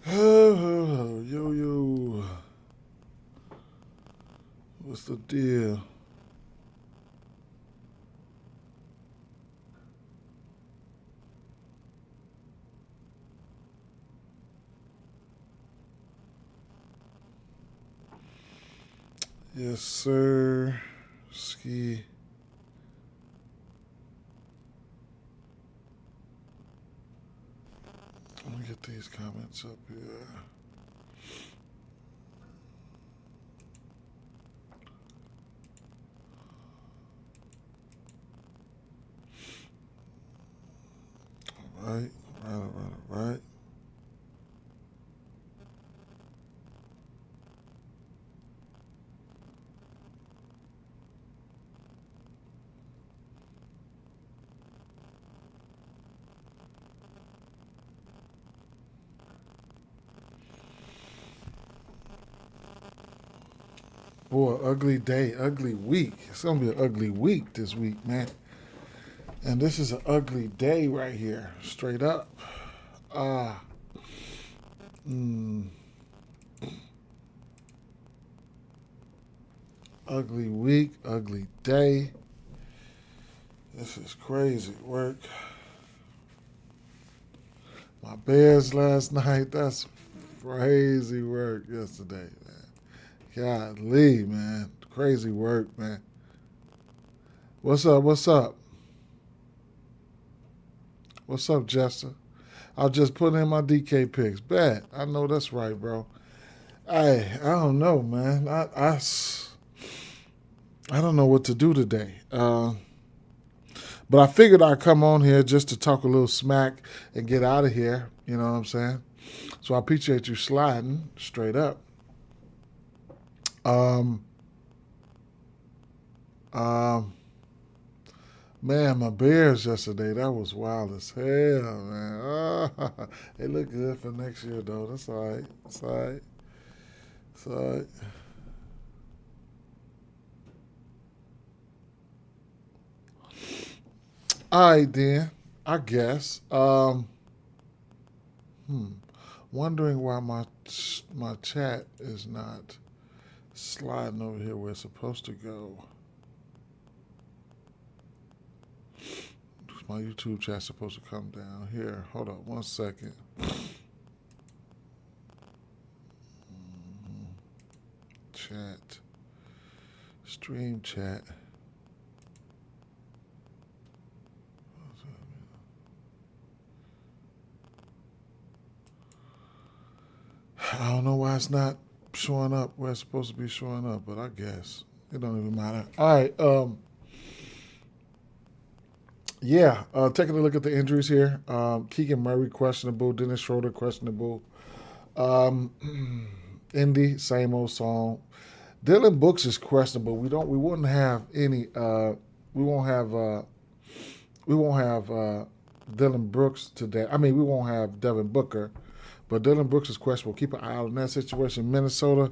Yo. What's the deal? Yes, sir. Ski. Let me get these comments up here. All right. All right. Boy, ugly day, ugly week. It's gonna be an ugly week this week, man. And this is an ugly day right here, straight up. Ah, mm, ugly week, ugly day. This is crazy work. My Bears last night. That's crazy work yesterday, man. Golly, man. Crazy work, man. What's up? What's up? What's up, Jester? I'll just put in my DK picks. Bet. I know that's right, bro. I don't know, man. I don't know what to do today. But I figured I'd come on here just to talk a little smack and get out of here. You know what I'm saying? So I appreciate you sliding straight up. Um, um, Man, my Bears yesterday, that was wild as hell, man. They look good for next year, though. That's all right. That's all right. That's all right. All right, then. I guess. Hmm. Wondering why my chat is not sliding over here where it's supposed to go. My YouTube chat's supposed to come down here. Hold on 1 second. Chat. Stream chat. I don't know why it's not showing up where it's supposed to be showing up, but I guess it don't even matter. All right. Yeah. Taking a look at the injuries here. Keegan Murray questionable. Dennis Schroeder questionable. Um, Indy same old song. Dylan Brooks is questionable. We wouldn't have any. We won't have. We won't have Dylan Brooks today. I mean, we won't have Devin Booker. But Dylan Brooks is questionable. Keep an eye on that situation. Minnesota,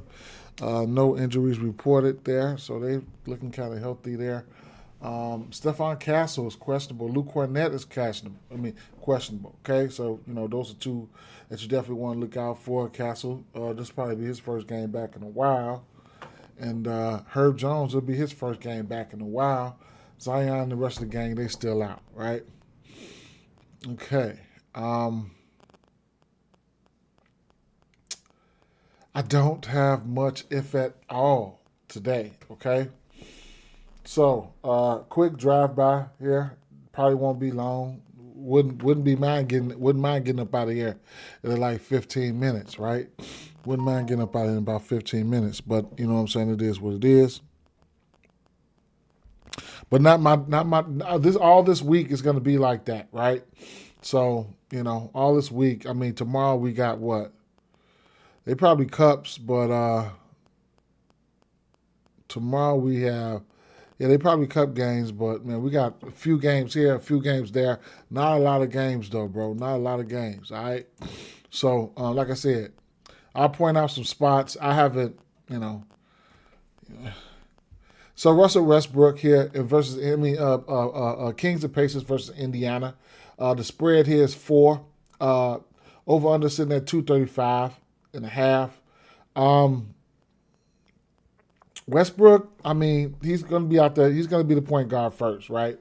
no injuries reported there, so they looking kind of healthy there. Stephon Castle is questionable. Luke Cornett is questionable. Questionable. Okay, so those are two that you definitely want to look out for. Castle, this will probably be his first game back in a while, and Herb Jones will be his first game back in a while. Zion and the rest of the gang they still out, right? Okay. I don't have much, if at all, today. Okay, so quick drive by here. Probably won't be long. Wouldn't mind getting up out of here in like 15 minutes, right? Wouldn't mind getting up out of here in about 15 minutes, but you know what I'm saying. It is what it is. But not my this all this week is going to be like that, right? So all this week. I mean, tomorrow we got what? They probably cups, but tomorrow we have, yeah, they probably cup games, but man, we got a few games here, a few games there. Not a lot of games though, bro. Not a lot of games. All right. So, like I said, I'll point out some spots. I haven't, you know. So Russell Westbrook here versus Kings and Pacers versus Indiana. The spread here is 4. Over under sitting at 235.5. Westbrook, I mean, he's going to be out there. He's going to be the point guard first, right?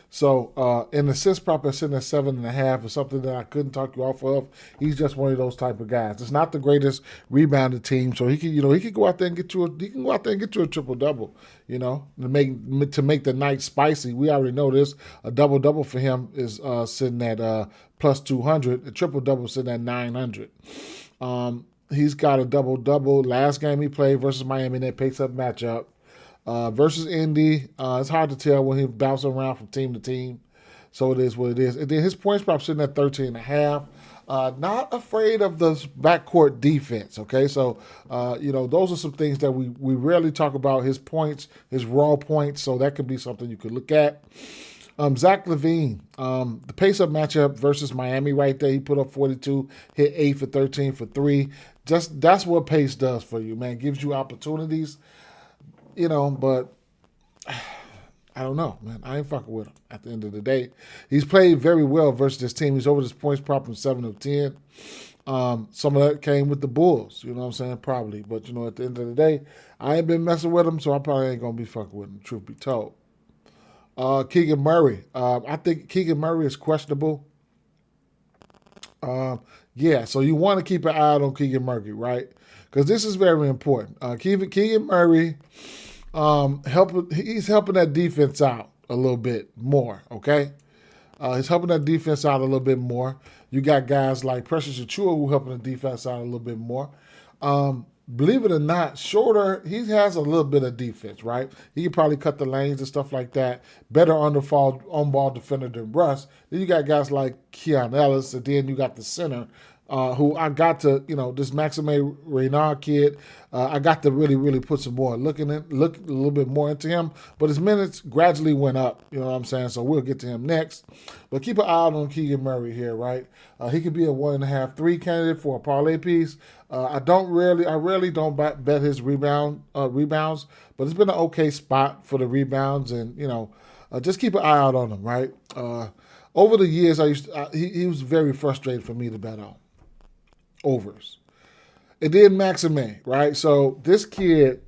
So, an assist prop is sitting at 7.5 is something that I couldn't talk you off of. He's just one of those type of guys. It's not the greatest rebounding team, so he can go out there and get you a triple double, to make the night spicy. We already know this. A double double for him is sitting at plus 200. A triple double sitting at 900. He's got a double double. Last game he played versus Miami in that pace-up matchup. Versus Indy, it's hard to tell when he bounces around from team to team. So it is what it is. And then his points prop sitting at 13.5. Not afraid of the backcourt defense, okay? So, those are some things that we rarely talk about, his points, his raw points, so that could be something you could look at. Zach LaVine, the pace-up matchup versus Miami right there, he put up 42, hit 8 for 13 for 3. That's what pace does for you, man. It gives you opportunities. But I don't know, man. I ain't fucking with him at the end of the day. He's played very well versus this team. He's over this points prop from 7 of 10. Some of that came with the Bulls, you know what I'm saying? Probably. But, at the end of the day, I ain't been messing with him, so I probably ain't going to be fucking with him, truth be told. Keegan Murray. I think Keegan Murray is questionable. So you want to keep an eye out on Keegan Murray, right? Because this is very important. Keegan Murray, he's helping that defense out a little bit more, okay? He's helping that defense out a little bit more. You got guys like Precious Achiuwa who helping the defense out a little bit more. Believe it or not, Shorter, he has a little bit of defense, right? He can probably cut the lanes and stuff like that. Better on-ball defender than Russ. Then you got guys like Keon Ellis, and then you got the center, who I got to, this Maxime Reynard kid, I got to really, really put some more look a little bit more into him. But his minutes gradually went up, you know what I'm saying? So we'll get to him next. But keep an eye out on Keegan Murray here, right? He could be a 1.5, 3 candidate for a parlay piece. I rarely don't bet his rebounds, but it's been an okay spot for the rebounds, and just keep an eye out on him, right? Over the years, he was very frustrated for me to bet on overs. And then Maxime, right? So this kid,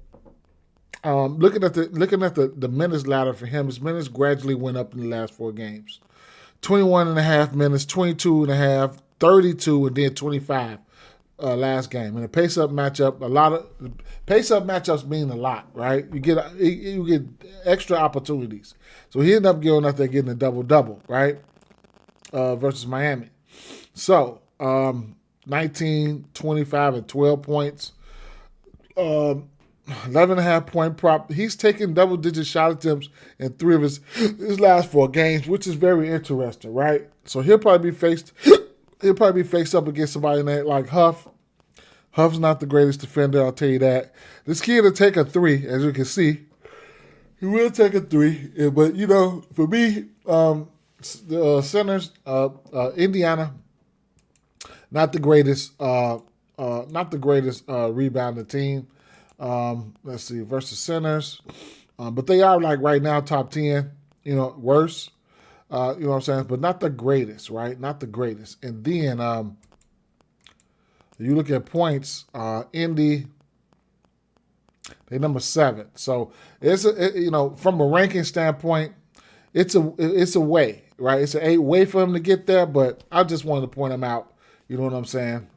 looking at the minutes ladder for him, his minutes gradually went up in the last 4 games. 21.5 minutes, 22.5, 32, and then 25 last game. And the pace-up matchup, pace-up matchups mean a lot, right? You get extra opportunities. So he ended up going out there getting a double-double, right, versus Miami. So 19, 25, and 12 points. 11.5 point prop. He's taken double-digit shot attempts in 3 of his last 4 games, which is very interesting, right? So he'll probably be faced up against somebody like Huff. Huff's not the greatest defender, I'll tell you that. This kid will take a 3, as you can see. He will take a 3, but for me, the centers, Indiana, not the greatest rebounding team. Let's see, versus centers. But they are right now top 10, worse. You know what I'm saying? But not the greatest, right? Not the greatest. And then you look at points, Indy, they number 7. So from a ranking standpoint, it's a way, right? It's a way for him to get there, but I just wanted to point him out. You know what I'm saying?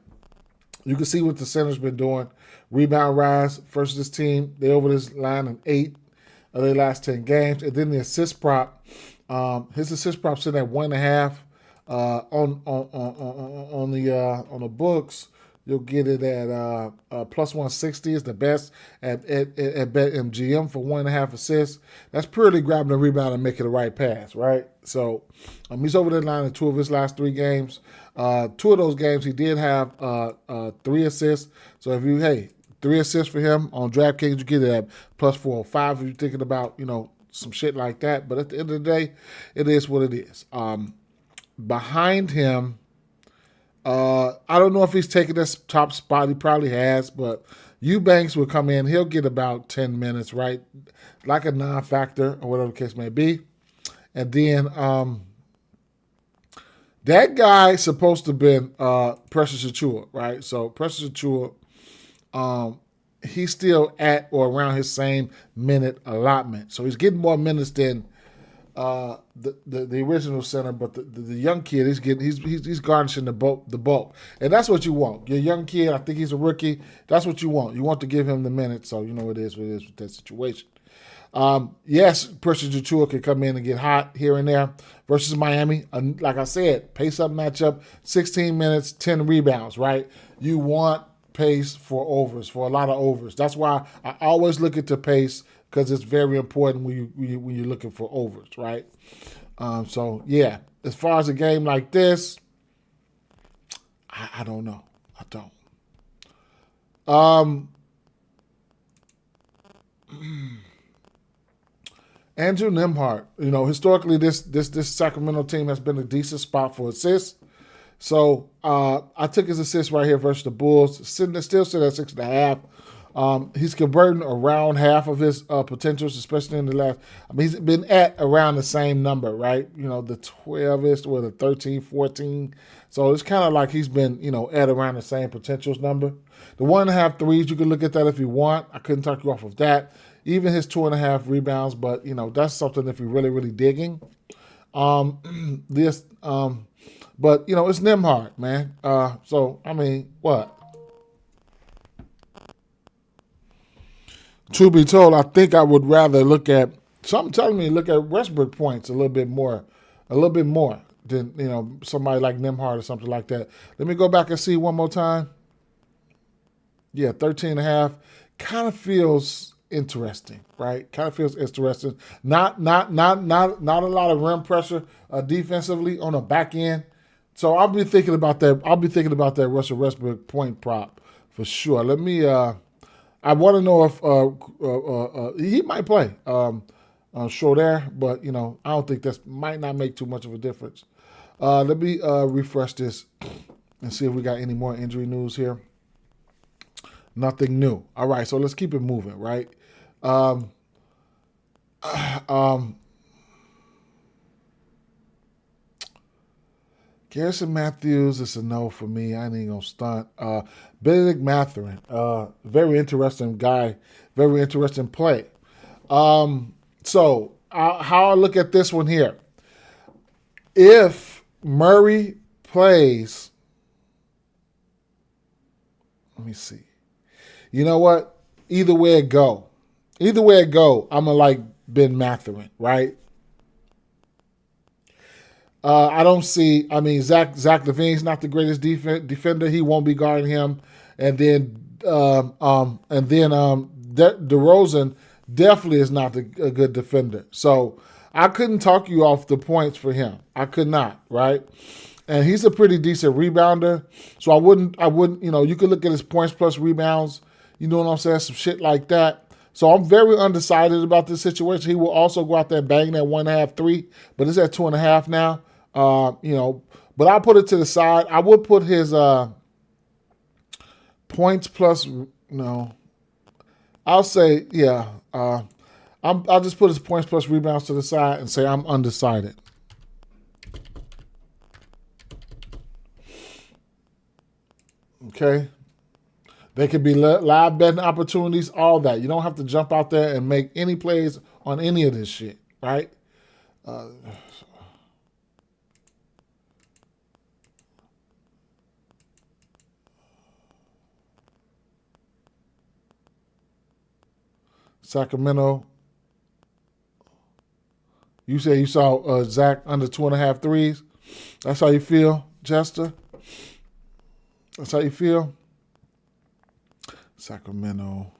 You can see what the center's been doing. Rebound rise versus this team. They over this line in 8 of their last 10 games. And then the assist prop. His assist prop sitting at 1.5 on the books. You'll get it at plus 160 is the best at BetMGM for 1.5 assists. That's purely grabbing the rebound and making the right pass, right? So he's over the line in 2 of his last 3 games. 2 of those games he did have 3 assists. So if 3 assists for him on DraftKings, you get it at plus 405 if you're thinking about some shit like that. But at the end of the day, it is what it is. Behind him, I don't know if he's taking this top spot. He probably has, but Eubanks will come in. He'll get about 10 minutes, right? Like a non-factor or whatever the case may be. And then That guy supposed to have been Precious Achua, right? So Precious Achua, he's still at or around his same minute allotment. So he's getting more minutes than the original center, but the young kid he's garnishing the bulk, and that's what you want. Your young kid, I think he's a rookie. That's what you want. You want to give him the minutes, so you know it is what it is with that situation. Yes, Precious Achua could come in and get hot here and there versus Miami. Like I said, pace up matchup, 16 minutes, 10 rebounds, right? You want pace for overs, for a lot of overs. That's why I always look at the pace because it's very important when you're looking for overs, right? So, yeah, as far as a game like this, I don't know. I don't. Andrew Nembhard, historically this Sacramento team has been a decent spot for assists. So I took his assist right here versus the Bulls. Still sitting at 6.5. He's converting around half of his potentials, especially in the last. He's been at around the same number, right? The 12-ish or the 13, 14. So it's kind of like he's been, at around the same potentials number. The 1.5 threes, you can look at that if you want. I couldn't talk you off of that. Even his 2.5 rebounds, but that's something if you're really, really digging. But it's Nembhard, man. So I mean, what? Truth be told, I think I would rather look at something telling me to look at Westbrook points a little bit more than somebody like Nembhard or something like that. Let me go back and see one more time. Yeah, 13.5 kind of feels interesting, right? Kind of feels interesting. Not a lot of rim pressure defensively on the back end. So I'll be thinking about that. I'll be thinking about that Russell Westbrook point prop for sure. Let me. I want to know if he might play. Sure there, but I don't think that might not make too much of a difference. Let me refresh this and see if we got any more injury news here. Nothing new. All right, so let's keep it moving, right? Garrison Matthews is a no for me. I ain't gonna stunt. Benedict Mathurin, very interesting guy, very interesting play. So how I look at this one here. If Murray plays, let me see. You know what? Either way it go, I'm gonna like Ben Mathurin, right? I don't see. I mean, Zach LaVine's not the greatest defender. He won't be guarding him, and then DeRozan definitely is not a good defender. So I couldn't talk you off the points for him. I could not, right? And he's a pretty decent rebounder. So I wouldn't. You could look at his points plus rebounds. You know what I'm saying? Some shit like that. So I'm very undecided about this situation. He will also go out there and bang that 1.5 3, but it's at 2.5 now. But I'll put it to the side. I would put his points plus. No, I'll say yeah. I'll just put his points plus rebounds to the side and say I'm undecided. Okay. They could be live betting opportunities, all that. You don't have to jump out there and make any plays on any of this shit, right? Sacramento. You say you saw Zach under 2.5 threes. That's how you feel, Jester? That's how you feel? Sacramento.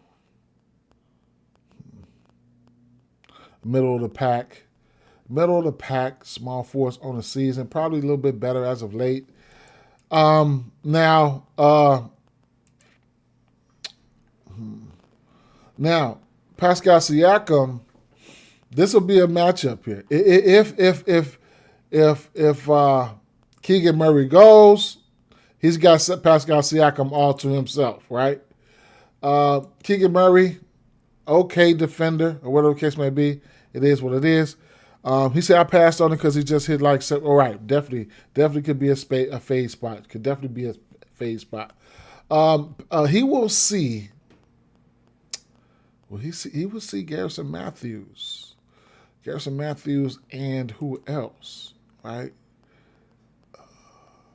Middle of the pack. Small force on the season. Probably a little bit better as of late. Now, Pascal Siakam, this will be a matchup here. If Keegan Murray goes, he's got Pascal Siakam all to himself, right? Keegan Murray, okay defender, or whatever the case may be. It is what it is. He said I passed on it because he just hit like, all right, definitely could be a fade spot. Could definitely be a fade spot. He will see. He will see Garrison Matthews. Garrison Matthews and who else, right?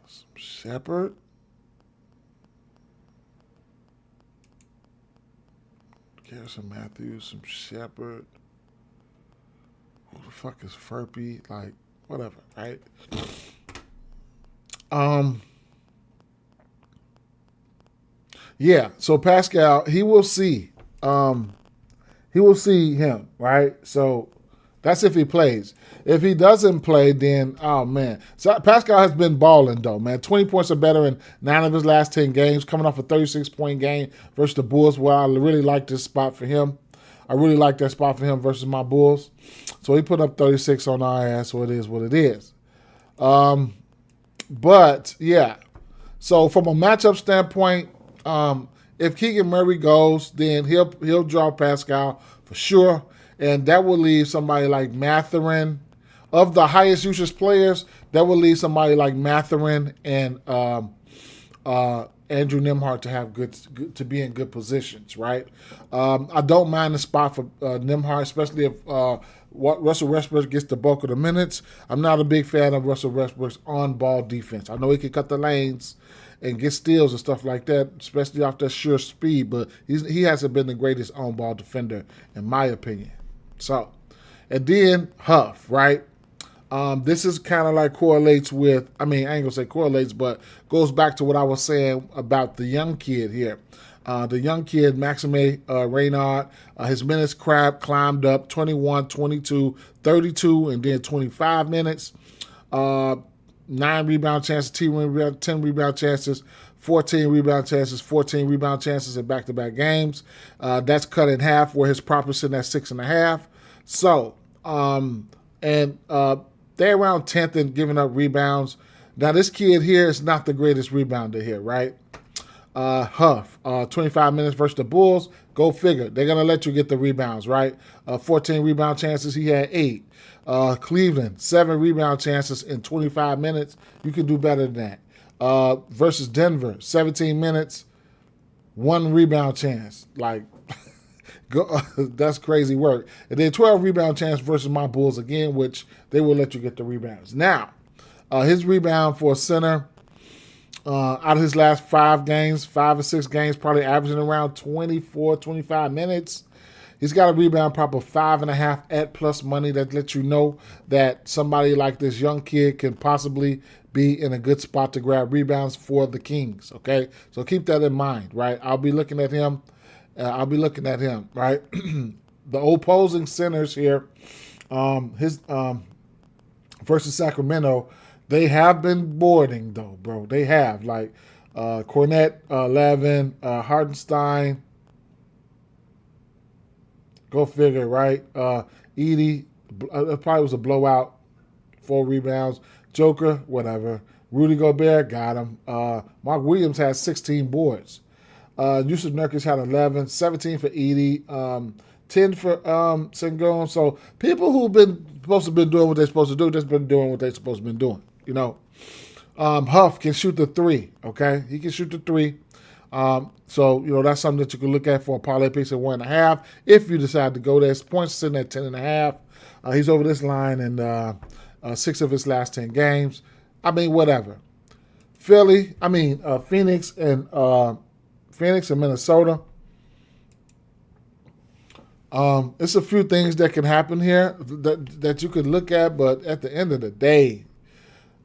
Some Shepard. Garrison Matthews, some Shepard. Who the fuck is Furpy? Like, whatever, right? Yeah, so Pascal, he will see. He will see him, right? So that's if he plays. If he doesn't play, then oh man. So Pascal has been balling though, man. 20 points or better in 9 of his last 10 games, coming off a 36-point game versus the Bulls. Well, I really like this spot for him. I really like that spot for him versus my Bulls. So he put up 36 on our ass, so it is what it is. But yeah. So from a matchup standpoint, if Keegan Murray goes, then he'll draw Pascal for sure, and that will leave somebody like Mathurin. Of the highest usage players, that will leave somebody like Mathurin and Andrew Nembhard to have good to be in good positions, right? I don't mind the spot for Nembhard, especially if Russell Westbrook gets the bulk of the minutes. I'm not a big fan of Russell Westbrook's on-ball defense. I know he can cut the lanes and get steals and stuff like that, especially off that sure speed, but he hasn't been the greatest on-ball defender, in my opinion. So, and then Huff, right? This is kind of like correlates with, I ain't going to say correlates, but goes back to what I was saying about the young kid here. The young kid, Maxime Reynard, his minutes climbed up 21, 22, 32, and then 25 minutes. 9 rebound chances, 10 rebound chances, 14 rebound chances, 14 rebound chances in back-to-back games. That's cut in half where his prop is sitting at 6.5. So, they're around 10th in giving up rebounds. Now, this kid here is not the greatest rebounder here, right? Huff, 25 minutes versus the Bulls. Go figure. They're going to let you get the rebounds, right? 14 rebound chances. He had 8. Cleveland, 7 rebound chances in 25 minutes. You can do better than that. Versus Denver, 17 minutes, 1 rebound chance. Like, that's crazy work. And then 12 rebound chance versus my Bulls again, which they will let you get the rebounds. Now, his rebound for a center, out of his last 5 or 6 games, probably averaging around 24, 25 minutes. He's got a rebound prop of 5.5 at plus money that lets you know that somebody like this young kid can possibly be in a good spot to grab rebounds for the Kings, okay? So keep that in mind, right? I'll be looking at him, right? The opposing centers here, his versus Sacramento, they have been boarding, though, bro. They have. Like, Cornette, Levin, Hartenstein. Go figure, right? Edie, it probably was a blowout. 4 rebounds. Joker, whatever. Rudy Gobert, got him. Mark Williams had 16 boards. Yusuf Nurkic had 11. 17 for Edie. 10 for Sengun. So people who've been supposed to be doing what they're supposed to do, just been doing what they're supposed to be doing. You know, Huff can shoot the 3. Okay, he can shoot the 3. So you know that's something that you can look at for a parlay piece at 1.5 if you decide to go there. His points sitting at 10.5. He's over this line in 6 of his last 10 games. I mean, whatever. Phoenix and Minnesota. It's a few things that can happen here that you could look at, but at the end of the day,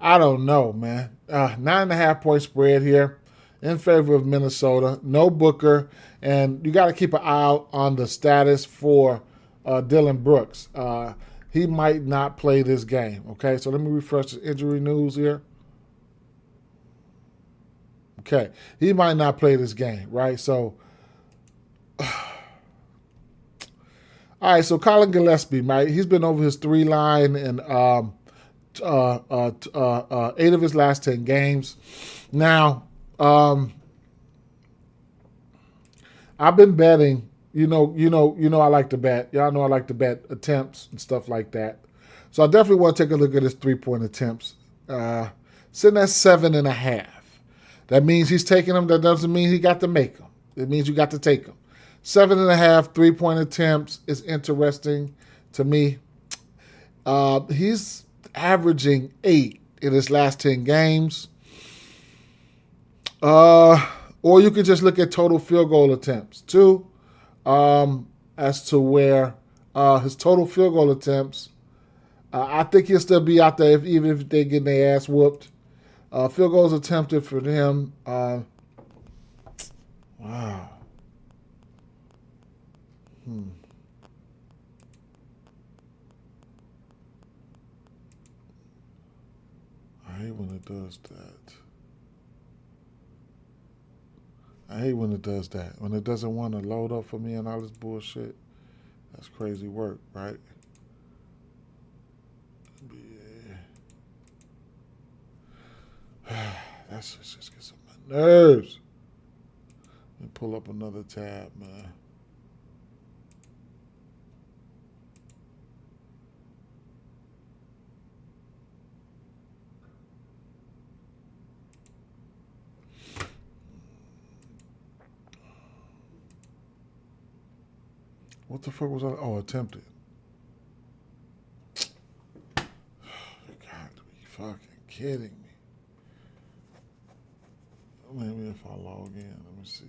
I don't know, man. 9.5 point spread here in favor of Minnesota. No Booker, and you got to keep an eye out on the status for Dylan Brooks. He might not play this game. Okay, so let me refresh the injury news here. Okay, he might not play this game, right? So. All right, so Colin Gillespie, right? He's been over his 3 line in 8 of his last 10 games. Now, I've been betting. You know, I like to bet. Y'all know I like to bet attempts and stuff like that. So I definitely want to take a look at his 3-point attempts. Sitting at 7.5. That means he's taking them. That doesn't mean he got to make them. It means you got to take them. 7.5 3-point attempts is interesting to me. He's averaging 8 in his last 10 games. Or you could just look at total field goal attempts too, as to where his total field goal attempts. I think he'll still be out there even if they're getting their ass whooped. Field goals attempted for him. Wow. I hate when it does that. I hate when it does that. When it doesn't want to load up for me and all this bullshit. That's crazy work, right? Yeah. That's just gets on my nerves. Let me pull up another tab, man. What the fuck was I? Oh, attempted. You got to be fucking kidding me. Maybe if I log in, let me see.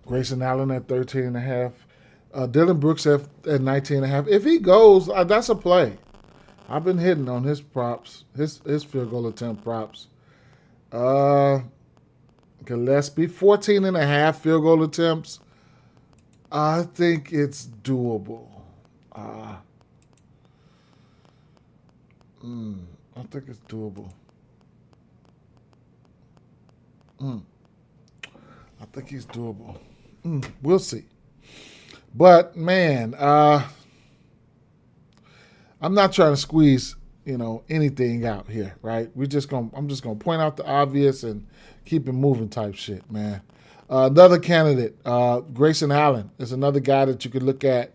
Grayson Allen at 13.5. Dylan Brooks at 19.5. If he goes, that's a play. I've been hitting on his props, his field goal attempt props. Gillespie, 14.5 field goal attempts. I think it's doable. I think it's doable. I think he's doable. We'll see. But man, I'm not trying to squeeze, anything out here, right? I'm just gonna point out the obvious and keep it moving type shit, man. Another candidate, Grayson Allen, is another guy that you could look at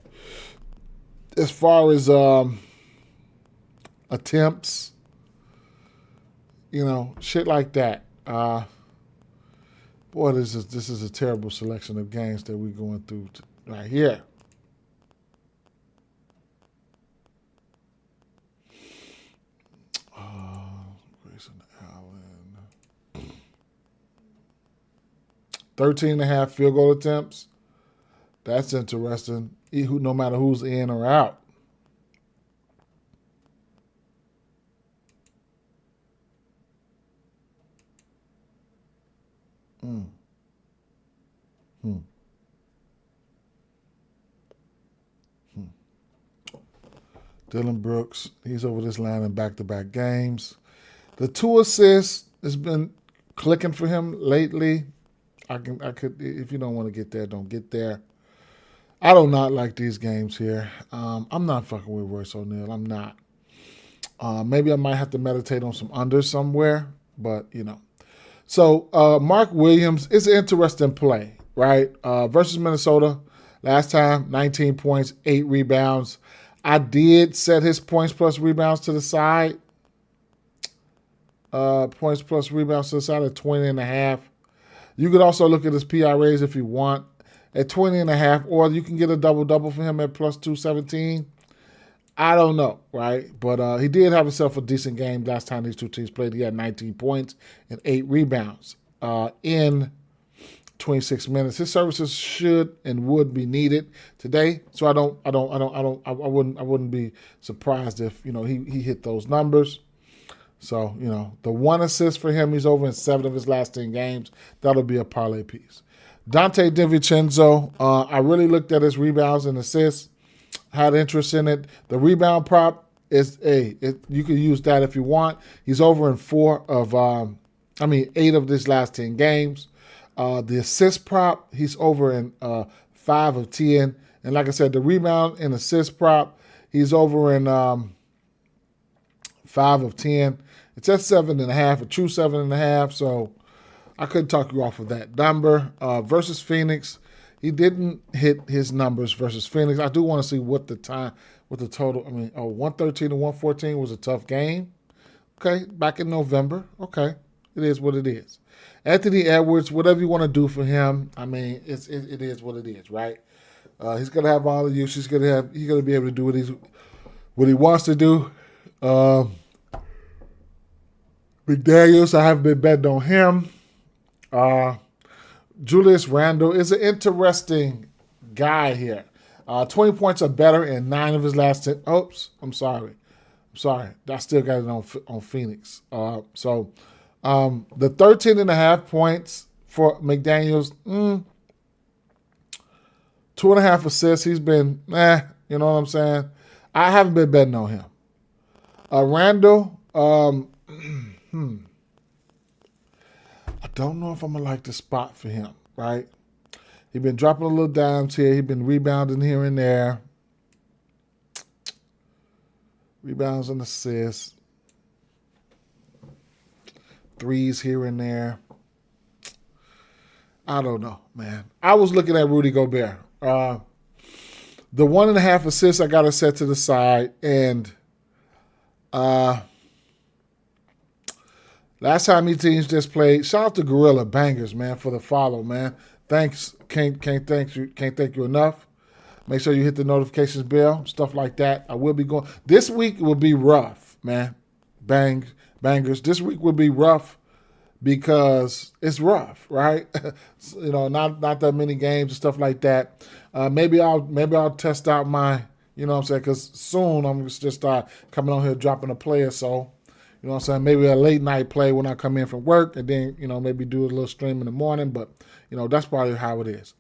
as far as attempts, shit like that. Boy, this is a terrible selection of games that we're going through right here. Grayson Allen. 13.5 field goal attempts. That's interesting. No matter who's in or out. Dylan Brooks, he's over this line in back-to-back games. The 2 assists has been clicking for him lately. I could, if you don't want to get there, don't get there. I do not like these games here. I'm not fucking with Royce O'Neal. I'm not. Maybe I might have to meditate on some unders somewhere, but So Mark Williams is an interesting play, right? Versus Minnesota, last time 19 points, 8 rebounds. I did set his points plus rebounds to the side. Points plus rebounds to the side at 20.5. You could also look at his PRAs if you want at 20.5, or you can get a double-double for him at plus 217. I don't know, right? But he did have himself a decent game last time these two teams played. He had 19 points and 8 rebounds in 26 minutes. His services should and would be needed today. So I wouldn't be surprised if he hit those numbers. So the 1 assist for him, he's over in 7 of his last 10 games. That'll be a parlay piece. Dante DiVincenzo, I really looked at his rebounds and assists. Had interest in it. The rebound prop is you can use that if you want. He's over in 8 of his last 10 games. The assist prop, he's over in 5 of 10. And like I said, the rebound and assist prop, he's over in 5 of 10. It's at 7.5, a true 7.5. So I couldn't talk you off of that number. Versus Phoenix, he didn't hit his numbers versus Phoenix. I do want to see what the total. 113 to 114 was a tough game. Okay, back in November. Okay, it is what it is. Anthony Edwards, whatever you want to do for him, I mean, it is what it is, right? He's gonna have all the use. He's gonna be able to do what he wants to do. McDaniels, I haven't been betting on him. Julius Randle is an interesting guy here. 20 points or better in 9 of his last 10. Oops, I'm sorry. I still got it on Phoenix. The 13.5 points for McDaniels. 2.5 assists. He's been, you know what I'm saying? I haven't been betting on him. Randall, I don't know if I'm going to like the spot for him, right? He's been dropping a little dimes here. He's been rebounding here and there. Rebounds and assists. Threes here and there. I don't know, man. I was looking at Rudy Gobert. The 1.5 assists I got to set to the side. And last time these teams just played, shout out to Gorilla Bangers, man, for the follow, man. Thanks. Can't thank you enough. Make sure you hit the notifications bell, stuff like that. I will be going. This week will be rough, man. Bangers. This week will be rough because it's rough, right? Not that many games and stuff like that. Maybe I'll test out my, you know what I'm saying, because soon I'm just start coming on here dropping a play or so. You know what I'm saying? Maybe a late night play when I come in from work and then, maybe do a little stream in the morning. But, that's probably how it is.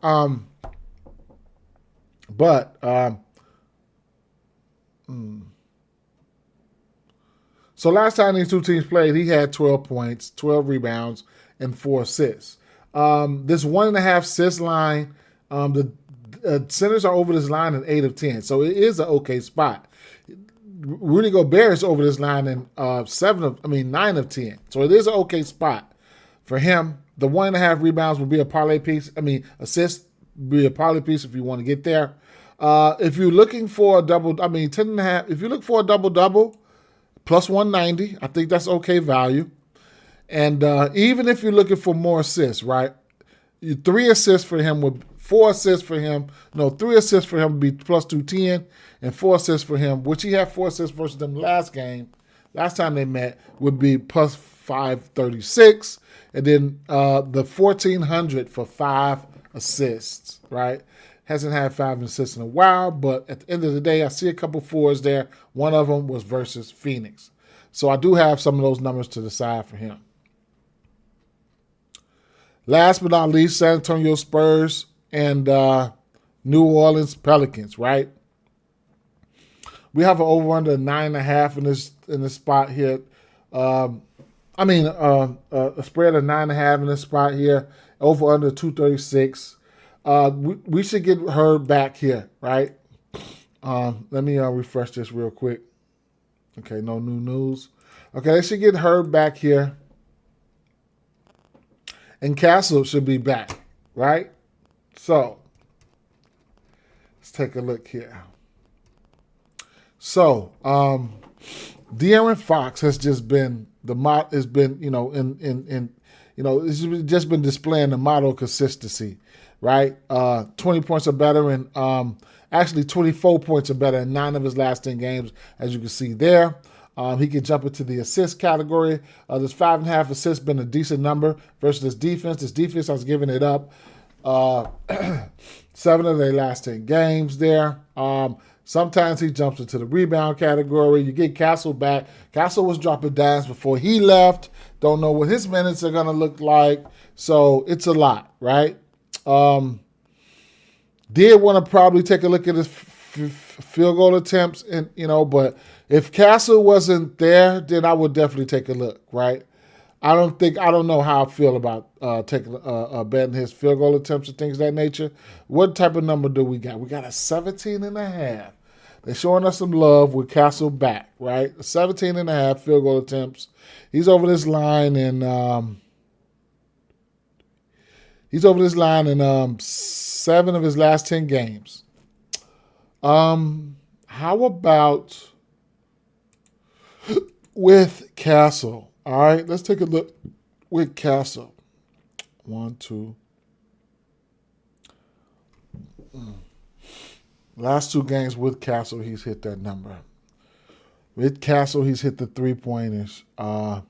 So last time these two teams played, he had 12 points, 12 rebounds, and 4 assists. This 1.5 assist line, the centers are over this line in 8 of 10. So it is an okay spot. Rudy Gobert is over this line in 9 of 10. So it is an okay spot for him. The 1.5 rebounds will be a parlay piece. Assist be a parlay piece if you want to get there. If you're looking for a double, 10.5. If you look for a double plus 190, I think that's okay value. And even if you're looking for more assists, right? 3 assists for him would. 4 assists for him. No, 3 assists for him would be plus 210, and 4 assists for him, which he had 4 assists versus them last time they met, would be plus 536, and then the 1,400 for 5 assists, right? Hasn't had 5 assists in a while, but at the end of the day, I see a couple 4s there. One of them was versus Phoenix. So I do have some of those numbers to the side for him. Last but not least, San Antonio Spurs and New Orleans Pelicans, right? We have an over-under 9.5 in this spot here. A spread of 9.5 in this spot here. Over-under 236. We should get her back here, right? Let me refresh this real quick. Okay, no new news. Okay, they should get her back here. And Castle should be back, right? So, let's take a look here. So, De'Aaron Fox has just been it's just been displaying the model consistency, right? 20 points or better, and actually 24 points or better in 9 of his last 10 games, as you can see there. He can jump into the assist category. This 5.5 assists been a decent number versus this defense. This defense, I was giving it up 7 of their last 10 games there. Sometimes he jumps into the rebound category. You get Castle back. Castle was dropping dimes before he left. Don't know what his minutes are going to look like. So it's a lot, right? Did want to probably take a look at his field goal attempts, but if Castle wasn't there, then I would definitely take a look, right? I don't know how I feel about taking betting his field goal attempts and things of that nature. What type of number do we got? We got a 17.5. They're showing us some love with Castle back, right? 17.5 field goal attempts. He's over this line in seven of his last 10 games. How about with Castle? All right, let's take a look with Castle. 1, 2. Last 2 games with Castle, he's hit that number. With Castle, he's hit the 3-pointers. That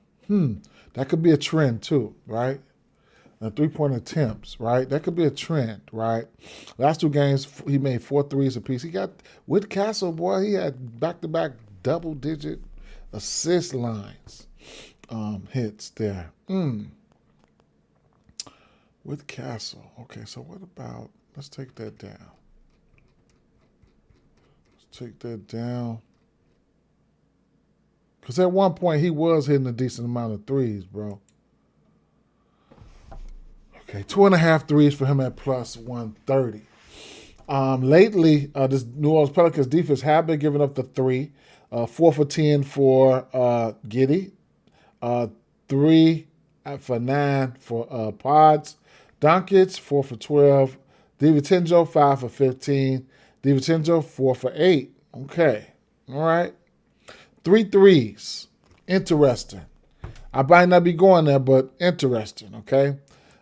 could be a trend too, right? The 3-point attempts, right? That could be a trend, right? Last 2 games, he made 4 threes apiece. He got, with Castle, boy, he had back-to-back double-digit assist lines, hits there. With Castle. Okay, so what about, let's take that down. Because at one point, he was hitting a decent amount of threes, bro. Okay, 2.5 threes for him at plus 130. Lately, this New Orleans Pelicans defense have been giving up the 3. 4 for 10 for Giddey. 3 for 9 for Pods. Doncic, 4 for 12. DiVincenzo, 5 for 15. DiVincenzo, 4 for 8. Okay. All right. 3 threes. Interesting. I might not be going there, but interesting. Okay.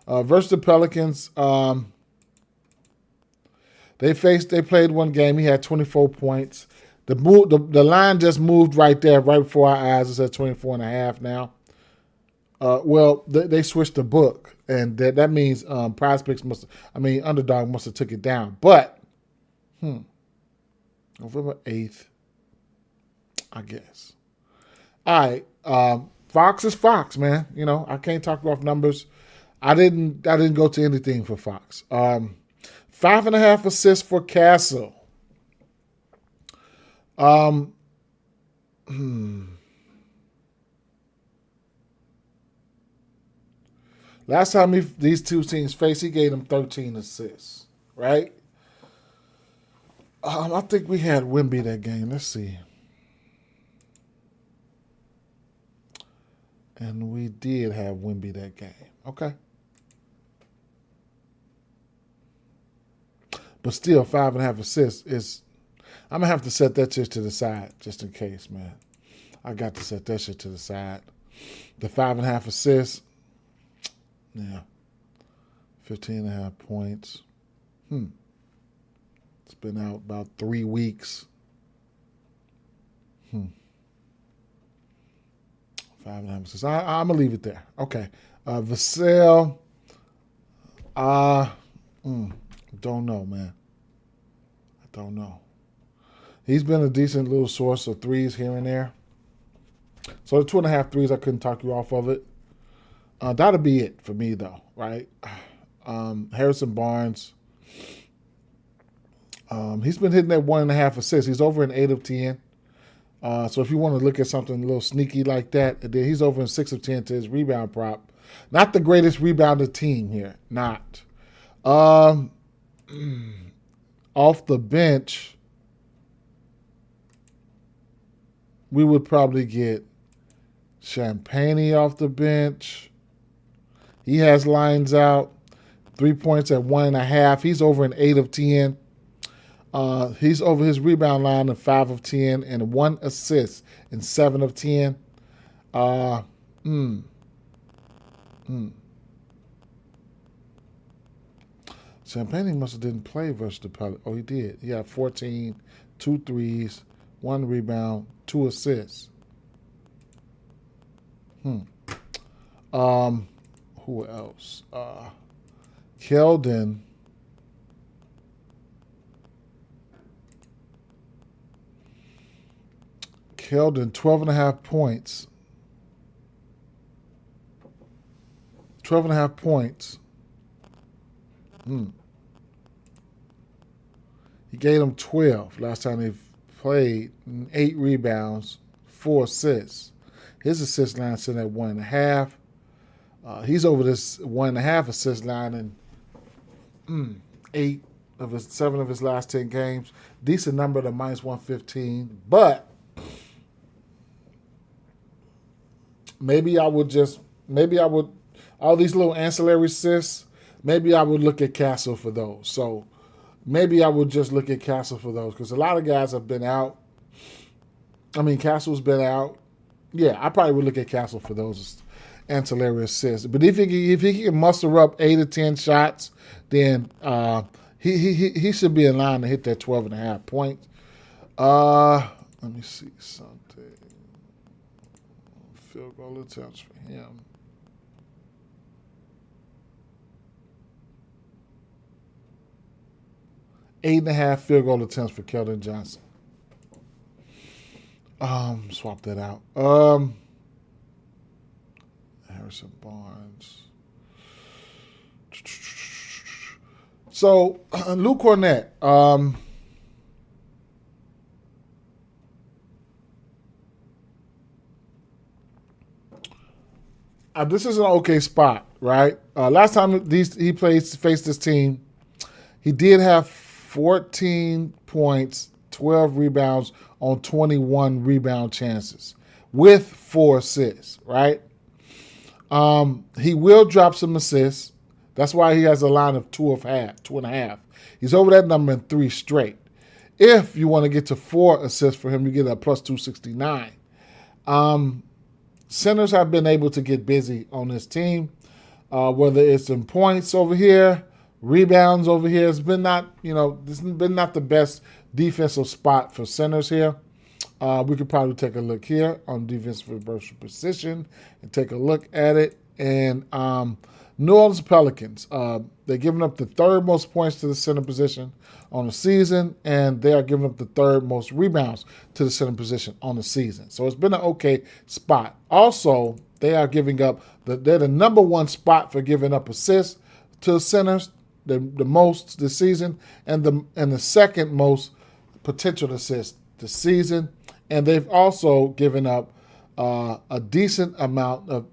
Versus the Pelicans, they played one game. He had 24 points. The line just moved right there, right before our eyes. It's at 24.5 now. They switched the book, and that means Underdog must have took it down. But November 8th, I guess. All right, Fox is Fox, man. You know, I can't talk off numbers. I didn't go to anything for Fox. 5.5 assists for Castle. Last time these two teams faced, he gave them 13 assists, right? I think we had Wemby that game. Let's see. And we did have Wemby that game. Okay. But still, 5.5 assists is... I'm going to have to set that shit to the side just in case, man. I got to set that shit to the side. The 5.5 assists... Yeah. 15.5 points. It's been out about 3 weeks. 5.5 assists. I'm going to leave it there. Okay. Vassell. Don't know, man. I don't know. He's been a decent little source of threes here and there. So the 2.5 threes, I couldn't talk you off of it. That'll be it for me, though, right? Harrison Barnes. He's been hitting that 1.5 assists. He's over in 8 of 10. So if you want to look at something a little sneaky like that, then he's over in 6 of 10 to his rebound prop. Not the greatest rebounder team here. Not. Off the bench, we would probably get Champagne off the bench. He has lines out. 3 points at 1.5. He's over in 8 of 10. He's over his rebound line in 5 of 10 and 1 assist in 7 of 10. Champagne must have didn't play versus the Pelicans. Oh, he did. He had 14, 2 threes, 1 rebound, 2 assists. Who else? Keldon. Keldon, 12.5 points. 12.5 points. He gave them 12 last time they played. 8 rebounds, 4 assists. His assist line sitting at 1.5. He's over this 1.5 assist line in 7 of his last 10 games. Decent number to -115, but maybe I would all these little ancillary assists, maybe I would look at Castle for those. So maybe I would just look at Castle for those because a lot of guys have been out. I mean, Castle's been out. Yeah, I probably would look at Castle for those ancillary assists. But if he can muster up 8 or 10 shots, then he should be in line to hit that 12.5 points. Let me see something. Field goal attempts for him. Eight and a half field goal attempts for Keldon Johnson. Swap that out. Harrison Barnes. So Luke Cornett. This is an okay spot, right? Last time he faced this team, he did have 14 points, 12 rebounds on 21 rebound chances with 4 assists, right? He will drop some assists. That's why he has a line of 2.5. He's over that number in 3 straight. If you want to get to 4 assists for him, you get a plus 269. Centers have been able to get busy on this team, whether it's in points over here, rebounds over here. It's been this has been not the best defensive spot for centers here. We could probably take a look here on defensive versus position and take a look at it. And New Orleans Pelicans, they're giving up the 3rd most points to the center position on the season, and they are giving up the 3rd most rebounds to the center position on the season. So it's been an okay spot. Also, they are giving up they're the number 1 spot for giving up assists to centers, the most this season, and the 2nd most potential assists this season. And they've also given up a decent amount of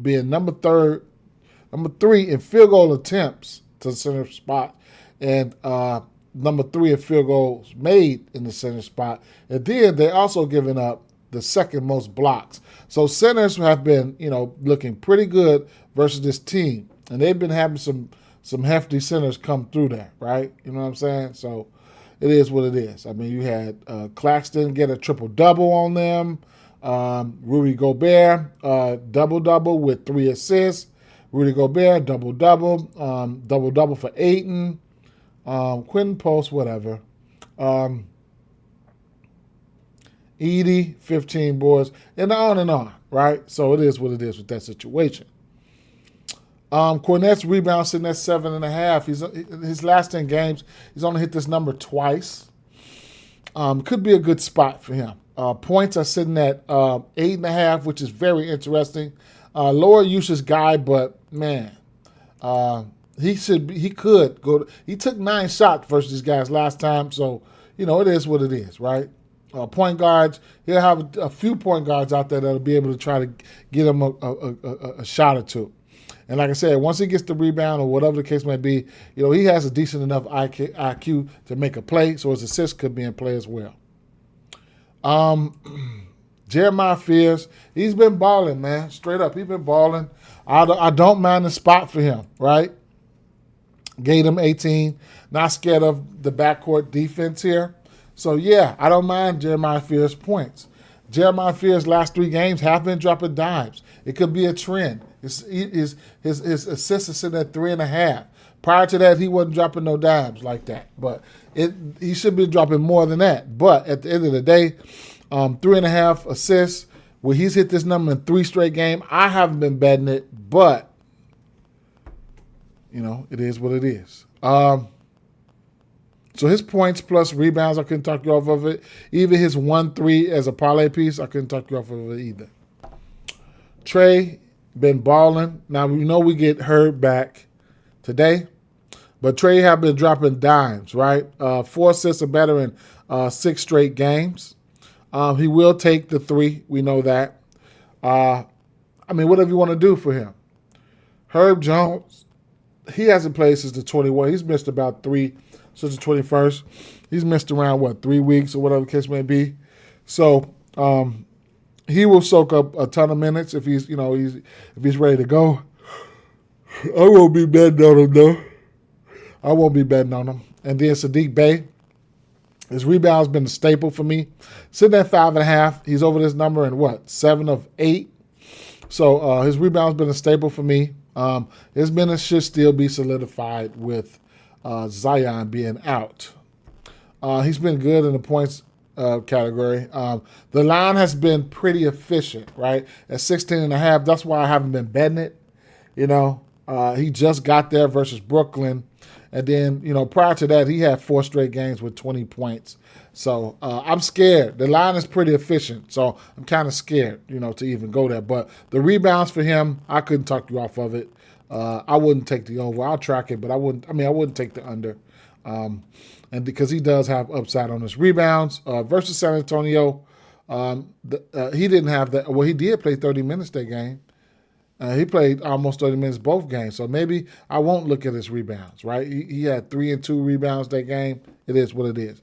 being number 3 in field goal attempts to the center spot, and number 3 in field goals made in the center spot. And then they're also giving up the 2nd most blocks. So centers have been, looking pretty good versus this team, and they've been having some hefty centers come through there, right? You know what I'm saying? So it is what it is. I mean, you had Claxton get a triple-double on them. Rudy Gobert, double-double with 3 assists. Rudy Gobert, double-double. Double-double for Ayton. Quentin Post, whatever. Edie, 15 boards. And on, right? So it is what it is with that situation. Cornett's rebound sitting at 7.5. His last 10 games, he's only hit this number twice. Could be a good spot for him. Points are sitting at 8.5, which is very interesting. Lower usage guy, but man, he could go. He took 9 shots versus these guys last time, so it is what it is, right? Point guards, he'll have a few point guards out there that'll be able to try to get him a shot or two. And like I said, once he gets the rebound or whatever the case may be, he has a decent enough IQ to make a play, so his assist could be in play as well. Jeremiah Fears, he's been balling, man. Straight up, he's been balling. I don't mind the spot for him, right? Gave him 18. Not scared of the backcourt defense here. So, yeah, I don't mind Jeremiah Fears' points. Jeremiah Fears' last 3 games have been dropping dimes. It could be a trend. His assists are sitting at 3.5. Prior to that, he wasn't dropping no dimes like that. But he should be dropping more than that. But at the end of the day, 3.5 assists, where he's hit this number in 3 straight games. I haven't been betting it, but, it is what it is. So his points plus rebounds, I couldn't talk you off of it. Even his 1-3 as a parlay piece, I couldn't talk you off of it either. Trey, been balling. Now, we get Herb back today, but Trey have been dropping dimes, right? 4 assists or better in 6 straight games. He will take the 3. We know that. Whatever you want to do for him. Herb Jones, he hasn't played since the 21. He's missed about 3 since the 21st. He's missed around, 3 weeks or whatever the case may be. So he will soak up a ton of minutes if he's ready to go. I won't be betting on him, though. I won't be betting on him. And then Sadiq Bey, his rebound's been a staple for me. Sitting at 5.5, he's over this number in 7 of 8. So his rebound's been a staple for me. His minutes should still be solidified with Zion being out. He's been good in the points category. The line has been pretty efficient, right? At 16.5, that's why I haven't been betting it. He just got there versus Brooklyn. And then, prior to that, he had 4 straight games with 20 points. So I'm scared. The line is pretty efficient. So I'm kind of scared, to even go there. But the rebounds for him, I couldn't talk you off of it. I wouldn't take the over. I'll track it, but I wouldn't take the under. And because he does have upside on his rebounds. Versus San Antonio, he didn't have that. Well, he did play 30 minutes that game. He played almost 30 minutes both games, so maybe I won't look at his rebounds, right? He had 3 and 2 rebounds that game. It is what it is.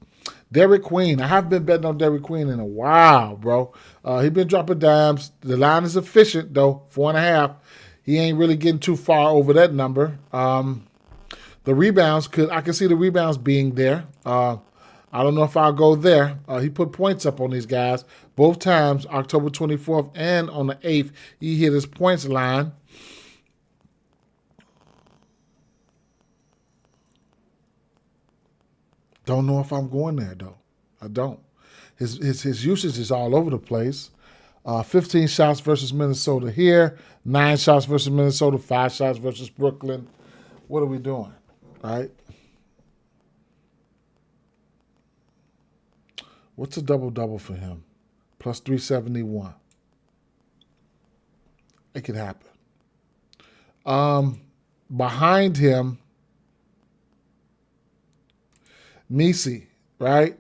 Derek Queen. I haven't been betting on Derek Queen in a while, bro. He's been dropping dimes. The line is efficient, though, 4.5. He ain't really getting too far over that number. The rebounds, I can see the rebounds being there. I don't know if I'll go there. He put points up on these guys. Both times, October 24th and on the 8th, he hit his points line. Don't know if I'm going there, though. I don't. His usage is all over the place. 15 shots versus Minnesota here. 9 shots versus Minnesota. 5 shots versus Brooklyn. What are we doing, right? What's a double-double for him? Plus 371. It could happen. Behind him, Messi, right?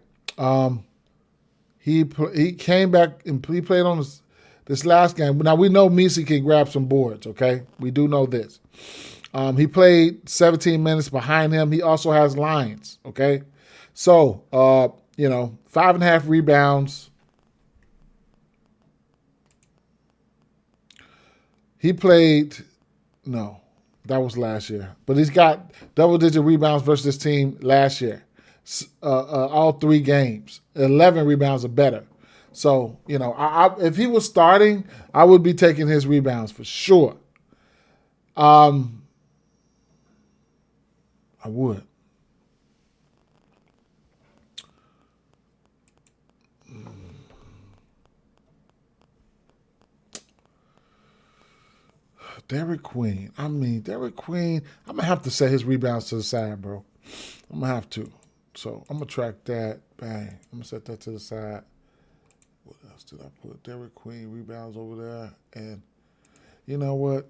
He came back and he played on this last game. Now, we know Messi can grab some boards, okay? We do know this. He played 17 minutes behind him. He also has lines, okay? So, 5.5 rebounds. He played, no, that was last year. But he's got double-digit rebounds versus this team last year. All 3 games. 11 rebounds or better. So, if he was starting, I would be taking his rebounds for sure. I would. Derek Queen. Derek Queen, I'm going to have to set his rebounds to the side, bro. I'm going to have to. So I'm going to track that. Bang. I'm going to set that to the side. What else did I put? Derek Queen rebounds over there. And you know what?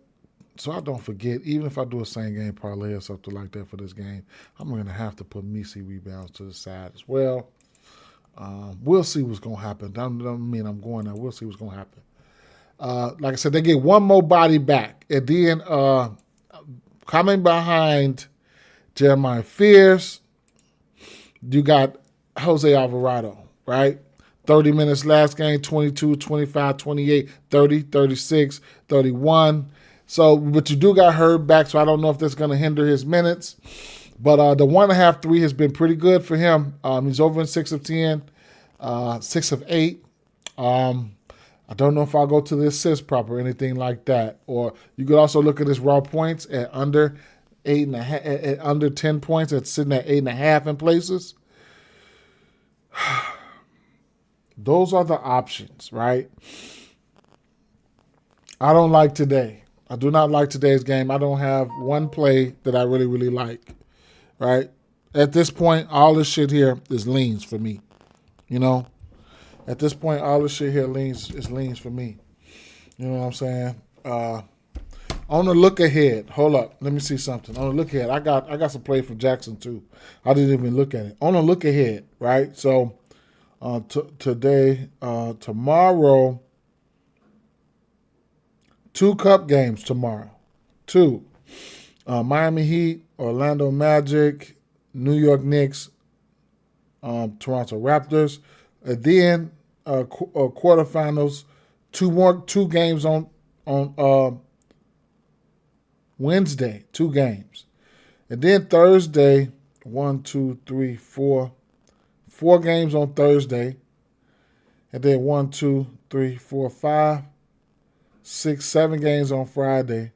So I don't forget, even if I do a same game parlay or something like that for this game, I'm going to have to put Messi rebounds to the side as well. We'll see what's going to happen. That don't mean I'm going there. We'll see what's going to happen. Like I said, they get one more body back. And then coming behind Jeremiah Fears, you got Jose Alvarado, right? 30 minutes last game, 22, 25, 28, 30, 36, 31. So, but you do got Herb back, so I don't know if that's going to hinder his minutes. But the 1.5 3 has been pretty good for him. He's over in 6 of 10, 6 of 8. I don't know if I'll go to the assist prop or anything like that. Or you could also look at his raw points at under 8.5, at under 10 points. It's sitting at 8.5 in places. Those are the options, right? I don't like today. I do not like today's game. I don't have one play that I really, really like, right? At this point, all this shit here is leans for me, At this point, all this shit here is leans for me. You know what I'm saying? On the look ahead, hold up. Let me see something. On the look ahead, I got some play from Jackson too. I didn't even look at it. On the look ahead, right? So tomorrow, 2 cup games tomorrow. 2. Miami Heat, Orlando Magic, New York Knicks, Toronto Raptors. And then quarterfinals, two games on Wednesday, 2 games. And then Thursday, 4 games on Thursday. And then 7 games on Friday.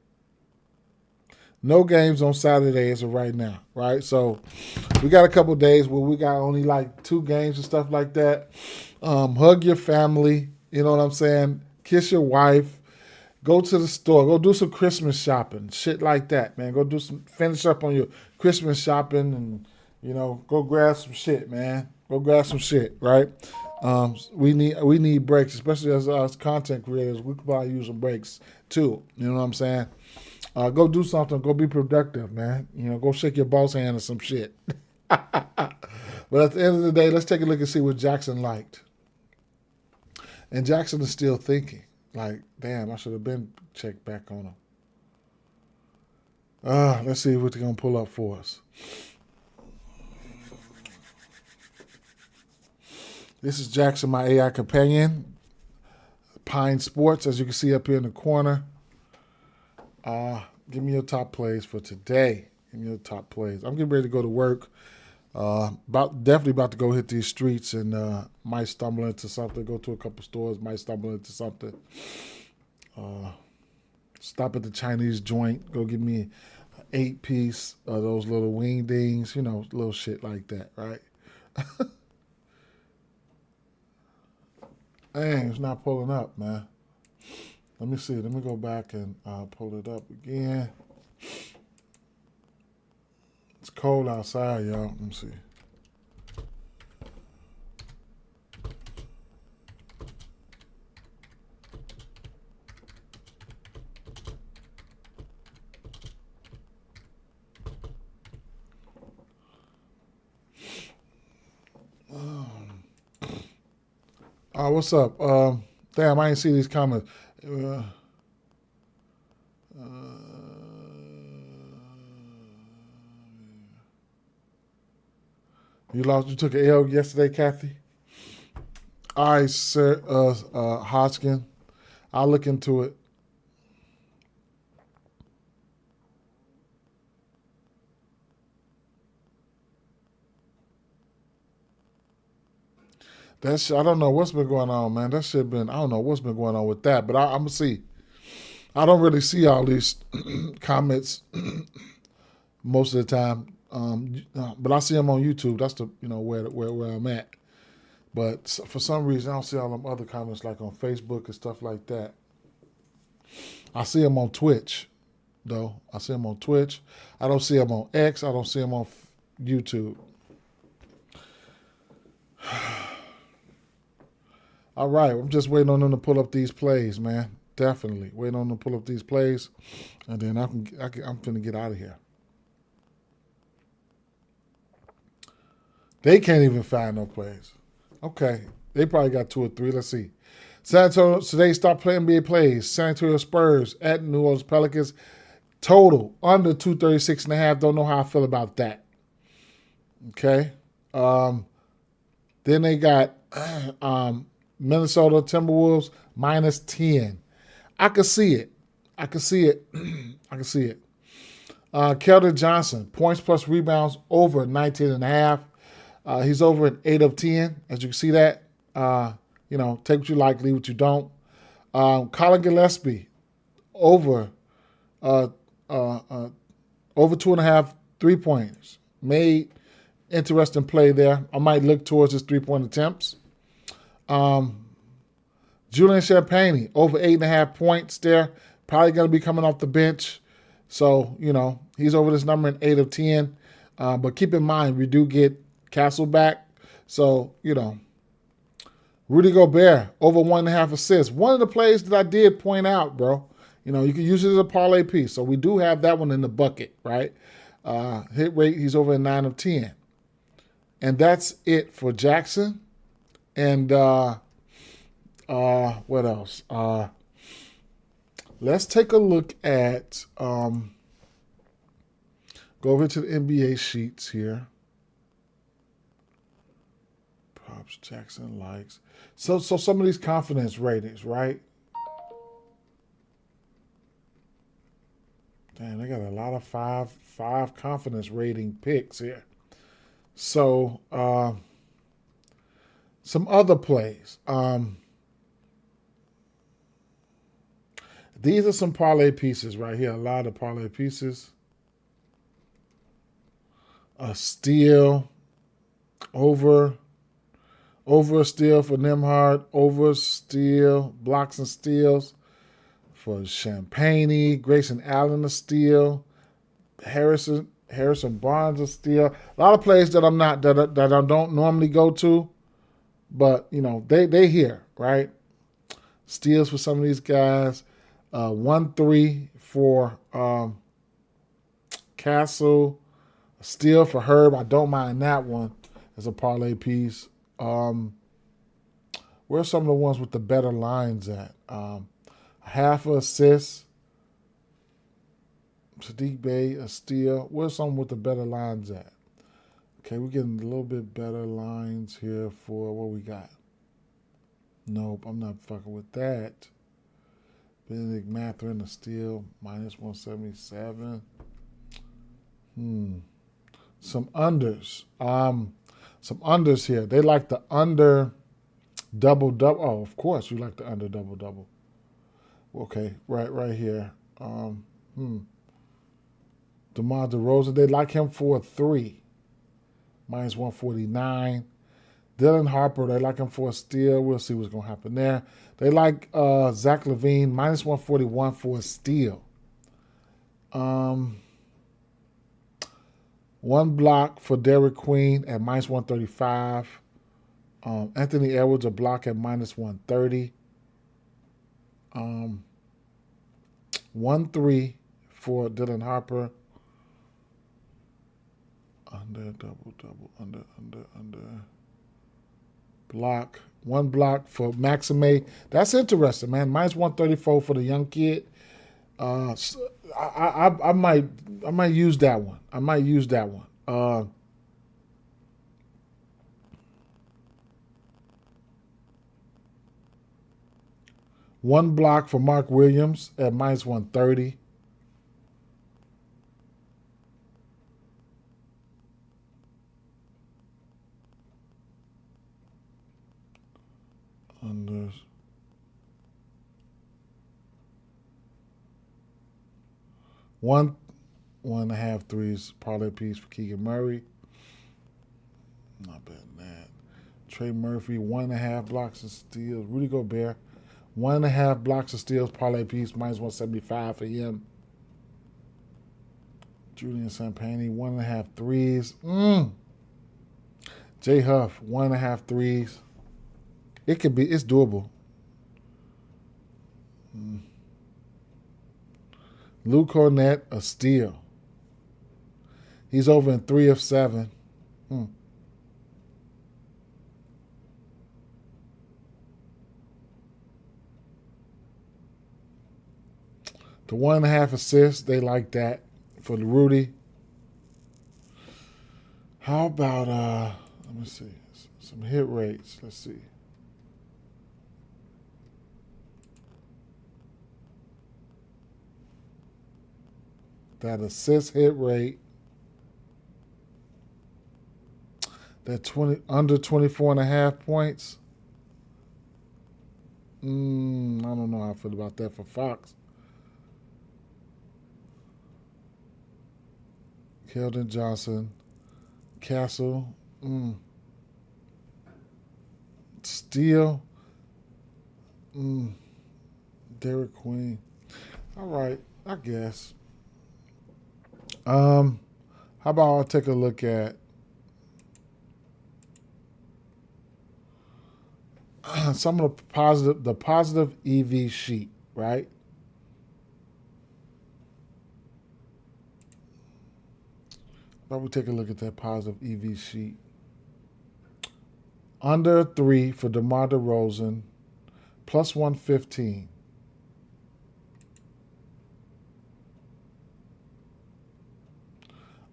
No games on Saturday as of right now, right? So we got a couple days where we got only like 2 games and stuff like that. Hug your family, you know what I'm saying? Kiss your wife. Go to the store. Go do some Christmas shopping, shit like that, man. Finish up on your Christmas shopping and, go grab some shit, man. Go grab some shit, right? We need breaks, especially as us content creators. We could probably use some breaks too. You know what I'm saying? Go do something. Go be productive, man. Go shake your boss hand or some shit. But at the end of the day, let's take a look and see what Jackson liked. And Jackson is still thinking. Like, damn, I should have been checked back on him. Let's see what they're going to pull up for us. This is Jackson, my AI companion. Pine Sports, as you can see up here in the corner. Give me your top plays for today. Give me your top plays. I'm getting ready to go to work. Definitely about to go hit these streets and might stumble into something. Go to a couple stores, might stumble into something. Stop at the Chinese joint. Go get me an 8-piece of those little wing dings. Little shit like that, right? Dang, it's not pulling up, man. Let me see. Let me go back and pull it up again. It's cold outside, y'all. Let me see. What's up? Damn, I didn't see these comments. You took an L yesterday, Kathy? All right, sir, Hodgkin. I'll look into it. I don't know what's been going on, man. I don't know what's been going on with that, but I'm going to see. I don't really see all these comments most of the time, but I see them on YouTube. That's where I'm at. But for some reason, I don't see all them other comments like on Facebook and stuff like that. I see them on Twitch, though. I see them on Twitch. I don't see them on X. I don't see them on YouTube. All right, I'm just waiting on them to pull up these plays, man. Definitely waiting on them to pull up these plays, and then I'm finna get out of here. They can't even find no plays. Okay, they probably got 2 or 3. Let's see. San Antonio today start playing NBA plays. San Antonio Spurs at New Orleans Pelicans. Total under 236.5. Don't know how I feel about that. Okay. Then they got Minnesota Timberwolves -10. I can see it. Keldon Johnson, points plus rebounds over 19.5. He's over at 8 of 10. As you can see that. Take what you like, leave what you don't. Colin Gillespie, over 2.5 3-pointers. Made interesting play there. I might look towards his 3-point attempts. Julian Champagnie, over 8.5 points there. Probably going to be coming off the bench. So, he's over this number in 8 of 10. But keep in mind, we do get Castle back. So, Rudy Gobert, over 1.5 assists. One of the plays that I did point out, bro, you can use it as a parlay piece. So we do have that one in the bucket, right? Hit rate, he's over 9 of 10. And that's it for Jackson. And what else? Let's take a look at Go over to the NBA sheets here. Props Jackson likes. So some of these confidence ratings, right? Damn, they got a lot of five confidence rating picks here. So some other plays. These are some parlay pieces right here. A lot of parlay pieces. A steal, over a steal for Nimhard, over steal, blocks and steals for Champagne, Grayson Allen a steal, Harrison Barnes a steal. A lot of plays that I don't normally go to, but you know they here, right? Steals for some of these guys. 1-3 for Castle. A steal for Herb. I don't mind that one as a parlay piece. Where's some of the ones with the better lines at? Half a assist. Sadiq Bey, a steal. Where's some with the better lines at? Okay, we're getting a little bit better lines here for what we got. Nope, I'm not fucking with that. Benedict Mathurin, a steal, minus 177. Some unders. Some unders here. They like the under double-double. Oh, of course you like the under double-double. Okay, right here. DeMar DeRozan, they like him for a 3. Minus 149. Dylan Harper, they like him for a steal. We'll see what's going to happen there. They like Zach LaVine, minus 141 for a steal. One block for Derek Queen at minus 135. Anthony Edwards, a block at minus 130. 1-3 for Dylan Harper. Under, double, under. Block. One block for Maxime. That's interesting, man. Minus 134 for the young kid. I might use that one. One block for Mark Williams at minus 130. Unders. One and a half threes parlay piece for Keegan Murray. Not bad than that. Trey Murphy, 1.5 blocks and steals. Rudy Gobert, 1.5 blocks and steals parlay piece, minus 175 for him. Julian Champagne, 1.5 threes. Jay Huff, 1.5 threes. It's doable. Luke Cornett, a steal. He's over in 3 of 7. The 1.5 assists, they like that for the Rudy. How about let me see, some hit rates. Let's see. That assist hit rate, that under 24.5 points. I don't know how I feel about that for Fox. Keldon Johnson, Castle, Steele, Derek Queen. All right, I guess. How about I take a look at some of the positive EV sheet, right? How about we take a look at that positive EV sheet? Under 3 for DeMar DeRozan, plus 115.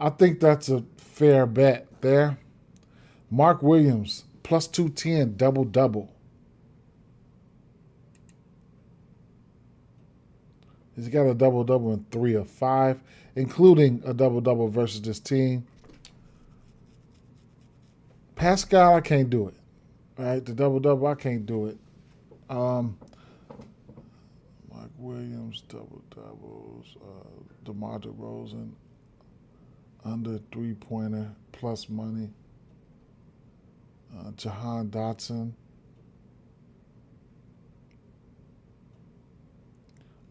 I think that's a fair bet there. Mark Williams, plus 210, double-double. He's got a double-double in 3 of 5, including a double-double versus this team. Pascal, I can't do it. Right? The double-double, I can't do it. Mark Williams, double-doubles. DeMar DeRozan, under 3-pointer, plus money. Jahan Dotson,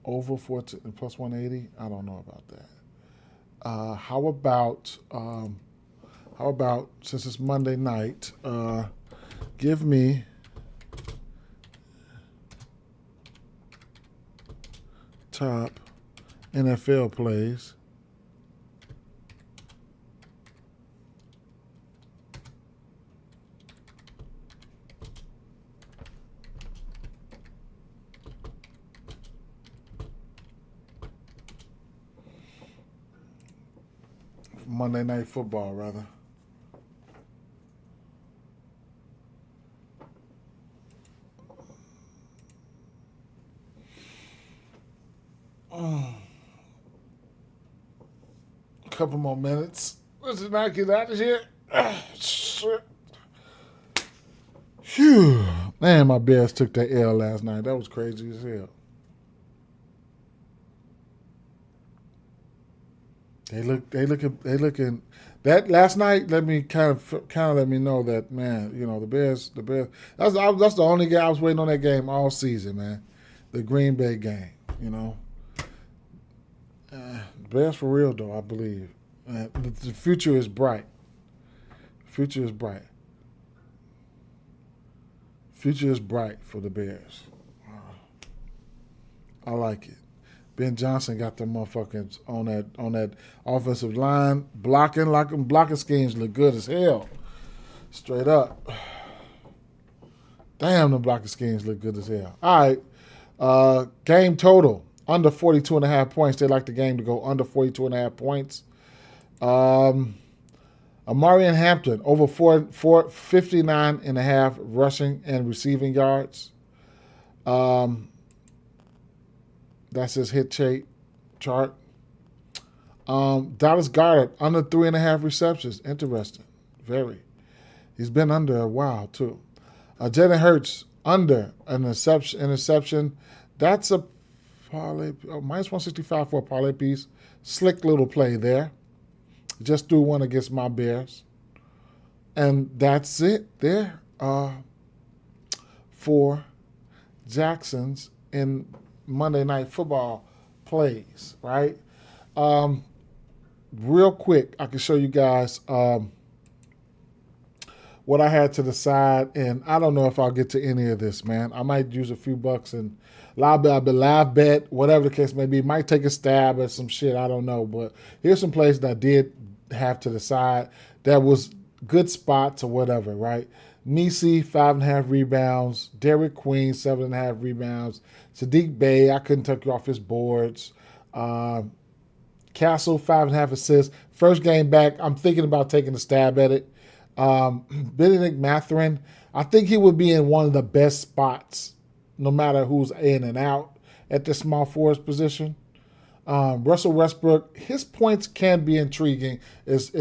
over 14, plus 180. I don't know about that. How about since it's Monday night, give me top NFL plays. Monday Night Football, rather. Couple more minutes. Let's not get out of here. Shit. Phew. Man, my Bears took that L last night. That was crazy as hell. They looking. That last night let me kind of let me know that, man, you know, the Bears. That's the only guy I was waiting on that game all season, man. The Green Bay game, you know. Bears for real though, I believe. The future is bright. Future is bright. Future is bright for the Bears. I like it. Ben Johnson got them motherfuckers on that offensive line blocking, like them blocking schemes look good as hell. Straight up. Damn, the blocking schemes look good as hell. All right. Game total under 42.5 points. They like the game to go under 42.5 points. Amari and Hampton over 59.5 rushing and receiving yards. That's his hit chart. Dallas Goedert under 3.5 receptions. Interesting. Very. He's been under a while too. Jalen Hurts under an interception. That's a parlay, minus 165 for a parlay piece. Slick little play there. Just threw one against my Bears. And that's it there for Jackson's in Monday Night Football plays, right? Real quick, I can show you guys what I had to the side, and I don't know if I'll get to any of this, man. I might use a few bucks and live bet, whatever the case may be. Might take a stab at some shit, I don't know. But here's some plays that I did have to the side that was good spots or whatever, right? Nisi, 5.5 rebounds. Derek Queen, 7.5 rebounds. Sadiq Bey, I couldn't take you off his boards. Castle, 5.5 assists. First game back, I'm thinking about taking a stab at it. Benedict Mathurin, I think he would be in one of the best spots, no matter who's in and out at the small forward position. Russell Westbrook, his points can be intriguing as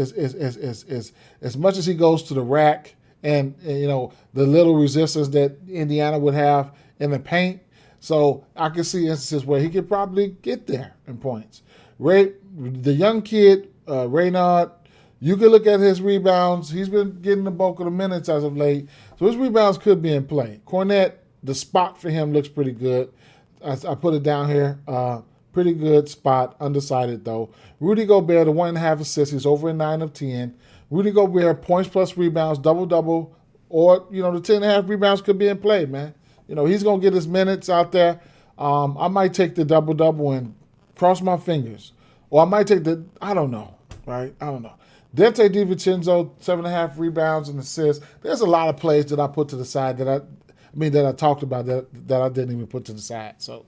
much as he goes to the rack and you know the little resistance that Indiana would have in the paint. So I can see instances where he could probably get there in points. The young kid, Raynaud, you can look at his rebounds. He's been getting the bulk of the minutes as of late. So his rebounds could be in play. Cornette, the spot for him looks pretty good. I put it down here. Pretty good spot. Undecided, though. Rudy Gobert, the 1.5 assists. He's over in 9 of 10. Rudy Gobert, points plus rebounds, double-double. Or, you know, the 10.5 rebounds could be in play, man. You know, he's going to get his minutes out there. I might take the double-double and cross my fingers. Or I might take I don't know, right? I don't know. Dante DiVincenzo, 7.5 rebounds and assists. There's a lot of plays that I put to the side that I talked about that I didn't even put to the side. So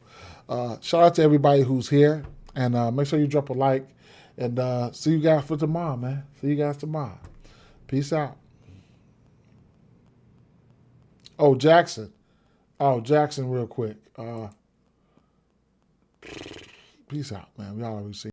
shout out to everybody who's here. And make sure you drop a like And see you guys for tomorrow, man. See you guys tomorrow. Peace out. Oh, Jackson. Oh, Jackson, real quick. Peace out, man. We all always see.